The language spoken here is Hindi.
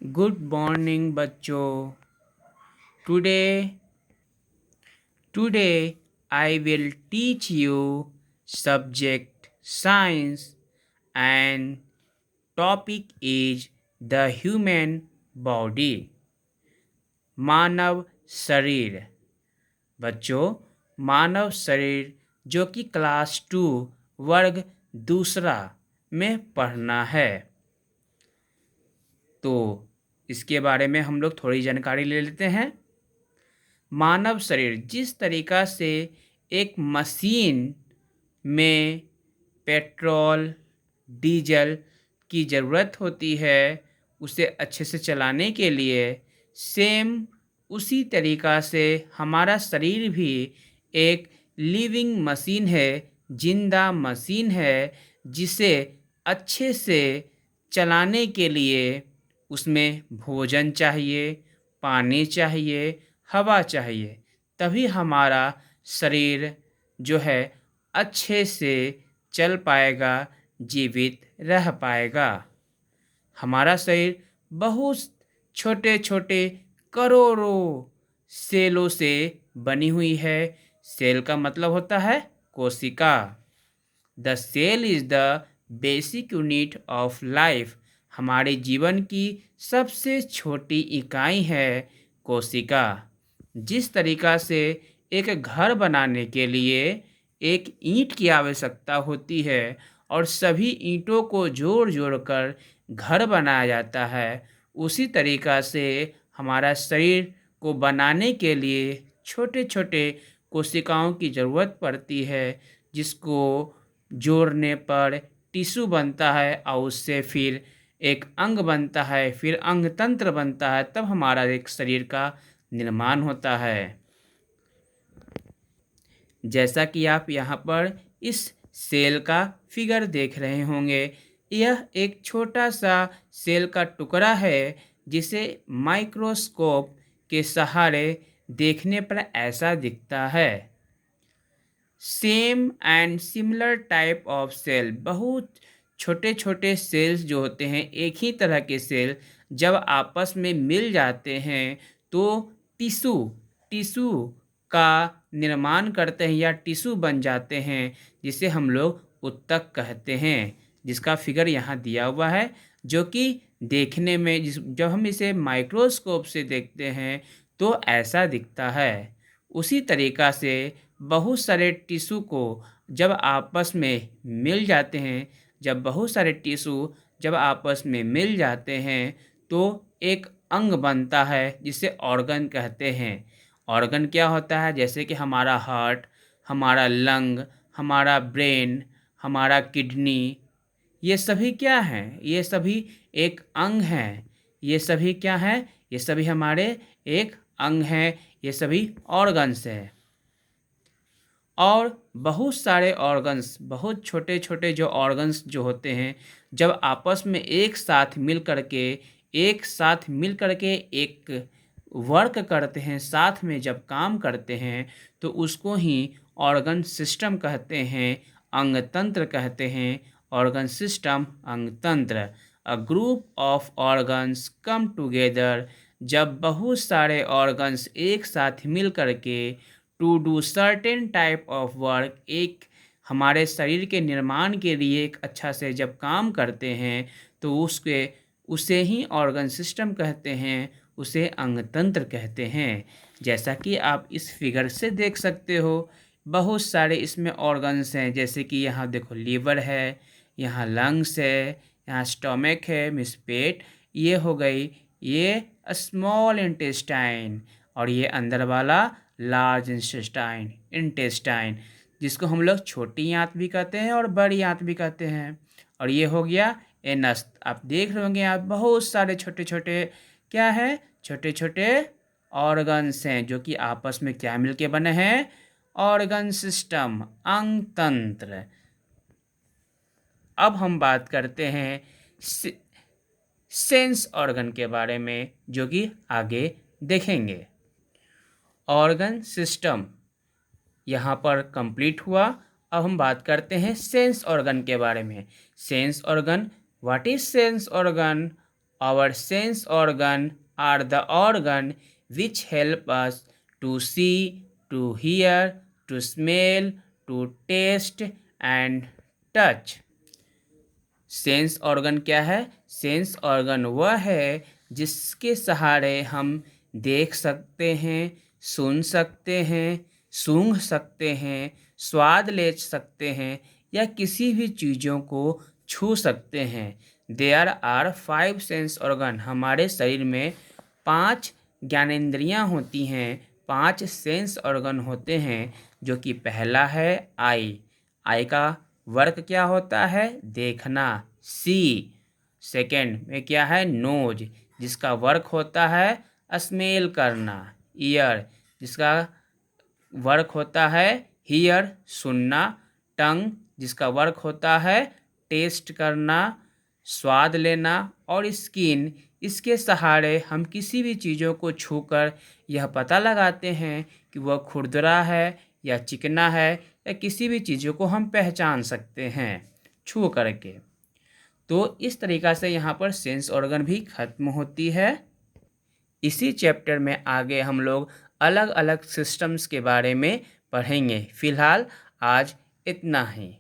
Good morning, बच्चों. Today, today I will teach you subject science and topic is the human body. मानव शरीर. बच्चों, मानव शरीर जो कि क्लास 2 वर्ग दूसरा में पढ़ना है. तो इसके बारे में हम लोग थोड़ी जानकारी ले लेते हैं. मानव शरीर जिस तरीका से एक मशीन में पेट्रोल, डीजल की ज़रूरत होती है उसे अच्छे से चलाने के लिए, सेम उसी तरीका से हमारा शरीर भी एक लिविंग मशीन है, जिंदा मशीन है, जिसे अच्छे से चलाने के लिए उसमें भोजन चाहिए, पानी चाहिए, हवा चाहिए, तभी हमारा शरीर जो है अच्छे से चल पाएगा, जीवित रह पाएगा. हमारा शरीर बहुत छोटे छोटे करोड़ों सेलों से बनी हुई है. सेल का मतलब होता है कोशिका. The cell is the basic unit of life. हमारे जीवन की सबसे छोटी इकाई है कोशिका. जिस तरीका से एक घर बनाने के लिए एक ईंट की आवश्यकता होती है और सभी ईंटों को जोड़ जोड़ कर घर बनाया जाता है, उसी तरीका से हमारा शरीर को बनाने के लिए छोटे छोटे कोशिकाओं की ज़रूरत पड़ती है, जिसको जोड़ने पर टिश्यू बनता है और उससे फिर एक अंग बनता है, फिर अंग तंत्र बनता है, तब हमारा एक शरीर का निर्माण होता है. जैसा कि आप यहाँ पर इस सेल का फिगर देख रहे होंगे, यह एक छोटा सा सेल का टुकड़ा है जिसे माइक्रोस्कोप के सहारे देखने पर ऐसा दिखता है. Same and similar type of cell, बहुत छोटे छोटे सेल्स जो होते हैं, एक ही तरह के सेल जब आपस में मिल जाते हैं तो टिश्यू टिश्यू का निर्माण करते हैं या टिश्यू बन जाते हैं, जिसे हम लोग ऊतक कहते हैं, जिसका फिगर यहाँ दिया हुआ है, जो कि देखने में जब हम इसे माइक्रोस्कोप से देखते हैं तो ऐसा दिखता है. उसी तरीका से बहुत सारे टिश्यू को जब आपस में मिल जाते हैं, जब बहुत सारे टिश्यू जब आपस में मिल जाते हैं तो एक अंग बनता है जिसे ऑर्गन कहते हैं. ऑर्गन क्या होता है? जैसे कि हमारा हार्ट, हमारा लंग, हमारा ब्रेन, हमारा किडनी, ये सभी क्या हैं? ये सभी एक अंग हैं. ये सभी क्या हैं? ये सभी हमारे एक अंग हैं. ये सभी ऑर्गन्स हैं. और बहुत सारे ऑर्गन्स, बहुत छोटे छोटे जो ऑर्गन्स जो होते हैं, जब आपस में एक साथ मिल करके एक वर्क करते हैं, साथ में जब काम करते हैं, तो उसको ही ऑर्गन सिस्टम कहते हैं, अंग तंत्र कहते हैं. ऑर्गन सिस्टम, अंग तंत्र. A group of organs come together, जब बहुत सारे ऑर्गन्स एक साथ मिल करके to do certain type of work, एक हमारे शरीर के निर्माण के लिए एक अच्छा से जब काम करते हैं, तो उसे ही ऑर्गन सिस्टम कहते हैं, उसे अंग तंत्र कहते हैं. जैसा कि आप इस फिगर से देख सकते हो, बहुत सारे इसमें ऑर्गन्स हैं. जैसे कि यहाँ देखो लीवर है, यहाँ लंग्स है, यहाँ स्टमक है, मीन्स पेट, ये हो गई ये स्मॉल इंटेस्टाइन, और ये अंदर वाला लार्ज इंटेस्टाइन, जिसको हम लोग छोटी आंत भी कहते हैं और बड़ी आंत भी कहते हैं. और ये हो गया एनस. आप देख रहे होंगे आप बहुत सारे छोटे छोटे क्या है, छोटे छोटे ऑर्गन्स हैं, जो कि आपस में क्या मिलके बने हैं? ऑर्गन सिस्टम, अंग तंत्र. अब हम बात करते हैं सेंस ऑर्गन के बारे में, जो कि आगे देखेंगे. ऑर्गन सिस्टम यहाँ पर कंप्लीट हुआ. अब हम बात करते हैं सेंस ऑर्गन के बारे में. Sense organ, what is sense organ? Our sense organ are the organ which help us to see, to hear, to smell, to taste and touch. Sense organ क्या है? सेंस ऑर्गन वह है जिसके सहारे हम देख सकते हैं, सुन सकते हैं, सूंघ सकते हैं, स्वाद ले सकते हैं या किसी भी चीज़ों को छू सकते हैं। There are 5 sense organ. हमारे शरीर में 5 ज्ञानेंद्रियां होती हैं, 5 सेंस ऑर्गन होते हैं, जो कि पहला है आई। आई का वर्क क्या होता है? देखना, सी। सेकंड में क्या है? नोज, जिसका वर्क होता है स्मेल करना। ईयर, जिसका वर्क होता है हियर, सुनना। टंग, जिसका वर्क होता है टेस्ट करना, स्वाद लेना। और स्किन, इसके सहारे हम किसी भी चीज़ों को छूकर यह पता लगाते हैं कि वह खुरदरा है या चिकना है, या किसी भी चीज़ों को हम पहचान सकते हैं छू करके। तो इस तरीक़ा से यहाँ पर सेंस ऑर्गन भी ख़त्म होती है। इसी चैप्टर में आगे हम लोग अलग अलग सिस्टम्स के बारे में पढ़ेंगे। फ़िलहाल आज इतना ही।